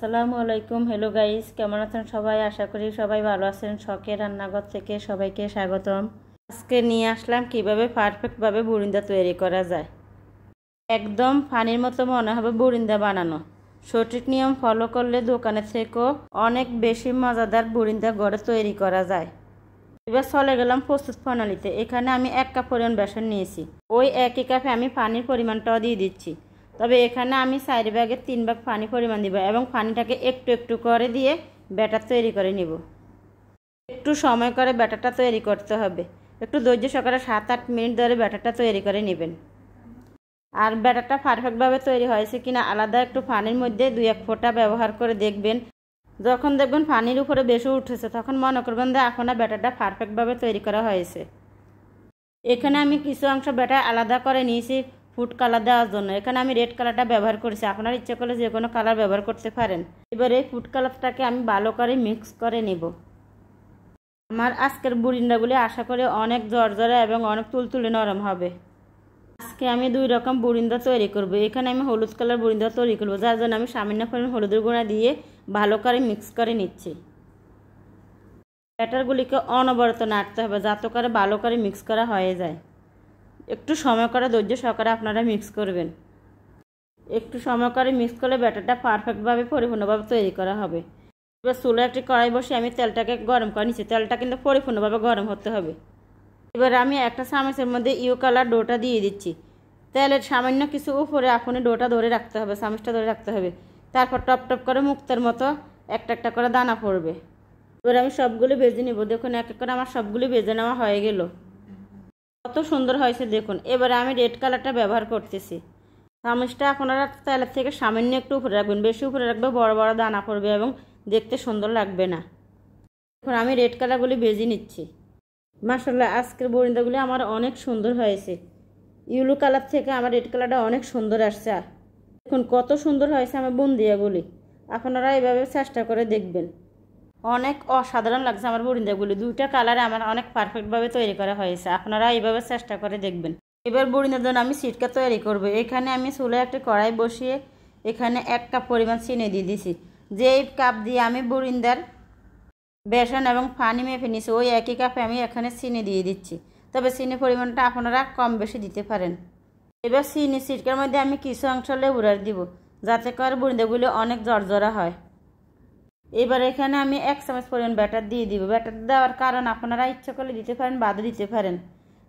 আসসালামু আলাইকুম। Hello guys, কেমন আছেন সবাই? আশা করি সবাই ভালো আছেন। শখের রান্নাঘর থেকে সবাইকে স্বাগতম। আজকে নিয়ে আসলাম কিভাবে পারফেক্টভাবে বুরিন্দা তৈরি করা যায়। একদম পানির মতো মনে হবে বুরিন্দা বানানো। সঠিক নিয়ম ফলো করলে দোকানে থেকেও অনেক বেশি মজাদার বুরিন্দা ঘরে তৈরি করা যায়। এবার চলে গেলাম প্রস্তুত প্রণালীতে। এখানে আমি 1 কাপ পরিমাণ বেসন নিয়েছি। ওই একই কাপে আমি পানির পরিমাণটাও দিয়ে দিচ্ছি। তবে এখানে আমি 4 ভাগের 3 ভাগ পানি পরিমাণ দিব এবং পানিটাকে একটু একটু করে দিয়ে ব্যাটার তৈরি করে নিব। একটু সময় করে ব্যাটারটা তৈরি করতে হবে। একটু ধৈর্য সহকারে 7-8 মিনিট ধরে ব্যাটারটা তৈরি করে নেবেন। আর ব্যাটারটা পারফেক্টভাবে তৈরি হয়েছে কিনা আলাদা একটু পানির মধ্যে 2-1 ফোঁটা ব্যবহার করে দেখবেন। যখন দেখবেন পানির উপরে বেশি উঠেছে তখন মনে করবেন যে এখন ব্যাটারটা পারফেক্টভাবে তৈরি করা হয়েছে। এখানে আমি কিছু অংশ ব্যাটার আলাদা করে নিয়েছি ফুড কালার দেওয়ার জন্য। এখানে আমি রেড কালারটা ব্যবহার করেছি, আপনার ইচ্ছে করলে যে কোনো কালার ব্যবহার করতে পারেন। এবার এই ফুড কালারটাকে আমি ভালো করে মিক্স করে নেব। আমার আজকের বুরিন্দাগুলি আশা করি অনেক জর্জরা এবং অনেক তুলতুলে নরম হবে। আজকে আমি 2 রকম বুরিন্দা তৈরি করব। এখানে আমি হলুদ কালার বুরিন্দা তৈরি করব, যার জন্য আমি সামান্য পরিমাণ হলুদের গুঁড়া দিয়ে ভালো করে মিক্স করে নিচ্ছি। ব্যাটারগুলিকে অনবরত নাড়তে হবে যাতে করে ভালো করে মিক্স করা হয়ে যায়। একটু সময় করে ধৈর্য সহকারে আপনারা মিক্স করবেন। একটু সময় করে মিক্স করলে ব্যাটারটা পারফেক্টভাবে পরিপূর্ণভাবে তৈরি করা হবে। এবার চুলে একটি কড়াই বসে আমি তেলটাকে গরম করে নিচ্ছি। তেলটা কিন্তু পরিপূর্ণভাবে গরম হতে হবে। এবার আমি একটা চামচের মধ্যে ইউ কালার ডোটা দিয়ে দিচ্ছি। তেলের সামান্য কিছু উপরে আপনি ডোটা ধরে রাখতে হবে, চামচটা ধরে রাখতে হবে। তারপর টপ টপ করে মুক্তার মতো একটা একটা করে দানা পড়বে। এবার আমি সবগুলি ভেজে নেব। দেখুন এক এক করে আমার সবগুলি ভেজে নেওয়া হয়ে গেল। কত সুন্দর হয়েছে দেখুন। এবারে আমি রেড কালারটা ব্যবহার করতেছি। চামচটা আপনারা তেলের থেকে সামান্য একটু উপরে রাখবেন, বেশি উপরে রাখবে বড় বড় দানা পড়বে এবং দেখতে সুন্দর লাগবে না। এখন আমি রেড কালারগুলি ভেজে নিচ্ছি। মাশাআল্লাহ, আজকের বুরিন্দাগুলি আমার অনেক সুন্দর হয়েছে। ইয়েলো কালার থেকে আমার রেড কালারটা অনেক সুন্দর আসছে। দেখুন কত সুন্দর হয়েছে আমার বুন্দিয়াগুলি। আপনারা এভাবে চেষ্টা করে দেখবেন। অনেক অসাধারণ লাগছে আমার বুরিন্দাগুলি। 2টা কালারে আমার অনেক পারফেক্টভাবে তৈরি করা হয়েছে। আপনারা এইভাবে চেষ্টা করে দেখবেন। এবার বুরিন্দার জন্য আমি সিটকা তৈরি করব। এখানে আমি চুলে একটা কড়াই বসিয়ে এখানে 1 কাপ পরিমাণ চিনি দিয়ে দিছি। যেই কাপ দিয়ে আমি বুরিন্দার বেসন এবং পানি মেপে নিয়েছি ওই একই কাপে আমি এখানে চিনি দিয়ে দিচ্ছি। তবে চিনির পরিমাণটা আপনারা কম বেশি দিতে পারেন। এবার চিনি সিটকার মধ্যে আমি কিছু অংশ লেবুর রস দিব যাতে করে বুরিন্দাগুলি অনেক জর্জরা হয়। এবার এখানে আমি 1 চামচ পরিমাণ ব্যাটার দিয়ে দিব। ব্যাটার দেওয়ার কারণ আপনারা ইচ্ছে করলে দিতে পারেন, বাদও দিতে পারেন।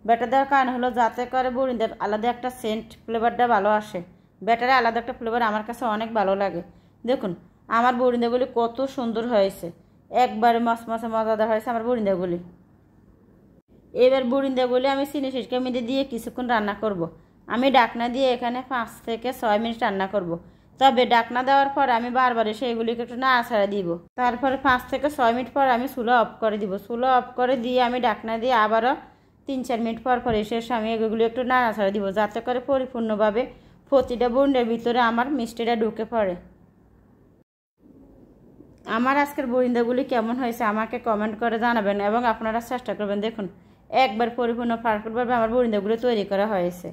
ব্যাটার দেওয়ার কারণ হলো যাতে করে বুরিন্দার আলাদা একটা সেন্ট ফ্লেভারটা ভালো আসে। ব্যাটারে আলাদা একটা ফ্লেভার আমার কাছে অনেক ভালো লাগে। দেখুন আমার বুরিন্দাগুলি কত সুন্দর হয়েছে, একবারে মচমচে মজাদার হয়েছে আমার বুরিন্দাগুলি। এবার বুরিন্দাগুলি আমি চিনি সিটকার মধ্যে দিয়ে কিছুক্ষণ রান্না করব। আমি ডাকনা দিয়ে এখানে 5 থেকে 6 মিনিট রান্না করব। তবে ডাকনা দেওয়ার পর আমি বারবার এসে এগুলিকে একটু নাড়াচাড়া দিব। তারপরে 5 থেকে 6 মিনিট পর আমি চুলা অফ করে দিব। চুলা অফ করে দিয়ে আমি ডাকনা দিয়ে আবারও 3-4 মিনিট পর এসে আমি এগুলি একটু নাড়াচাড়া দিব যাতে করে পরিপূর্ণভাবে প্রতিটা বুরিন্দার ভিতরে আমার মিষ্টিটা ঢুকে পড়ে। আমার আজকের বুরিন্দাগুলি কেমন হয়েছে আমাকে কমেন্ট করে জানাবেন এবং আপনারা চেষ্টা করবেন। দেখুন একবার পরিপূর্ণ পারফেক্টভাবে আমার বুরিন্দাগুলি তৈরি করা হয়েছে।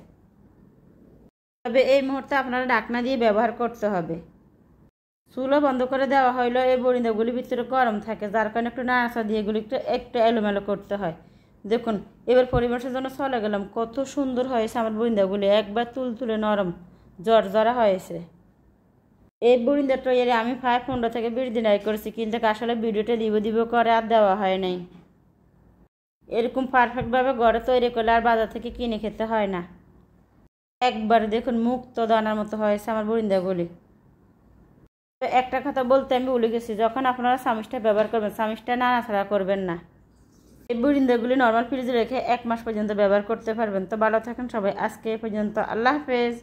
তবে এই মুহূর্তে আপনারা ঢাকনা দিয়ে ব্যবহার করতে হবে। চুলো বন্ধ করে দেওয়া হইলো এই বুরিন্দাগুলি ভিতরে গরম থাকে, যার কারণে একটু নাড়াচাড়া দিয়ে এগুলি একটু এলোমেলো করতে হয়। দেখুন এবার পরিবেশের জন্য চলে গেলাম। কত সুন্দর হয়েছে আমার বুরিন্দাগুলি, একবার তুলতুলে নরম জর্জরা হয়েছে। এই বুরিন্দা তৈরি আমি 15 থেকে 20 দিন আগে করেছি, কিন্তু আসলে ভিডিওটা দিব করে আর দেওয়া হয় নাই। এরকম পারফেক্টভাবে ঘরে তৈরি করলে আর বাজার থেকে কিনে খেতে হয় না। একবার দেখুন মুক্ত দানার মতো হয়েছে আমার বুরিন্দাগুলি। তো একটা কথা বলতে আমি ভুলে গেছি, যখন আপনারা চামচটা ব্যবহার করবেন চামচটা নাড়াচাড়া করবেন না। এই বুরিন্দাগুলি নর্মাল ফ্রিজে রেখে 1 মাস পর্যন্ত ব্যবহার করতে পারবেন। তো ভালো থাকেন সবাই, আজকে এই পর্যন্ত। আল্লাহ হাফেজ।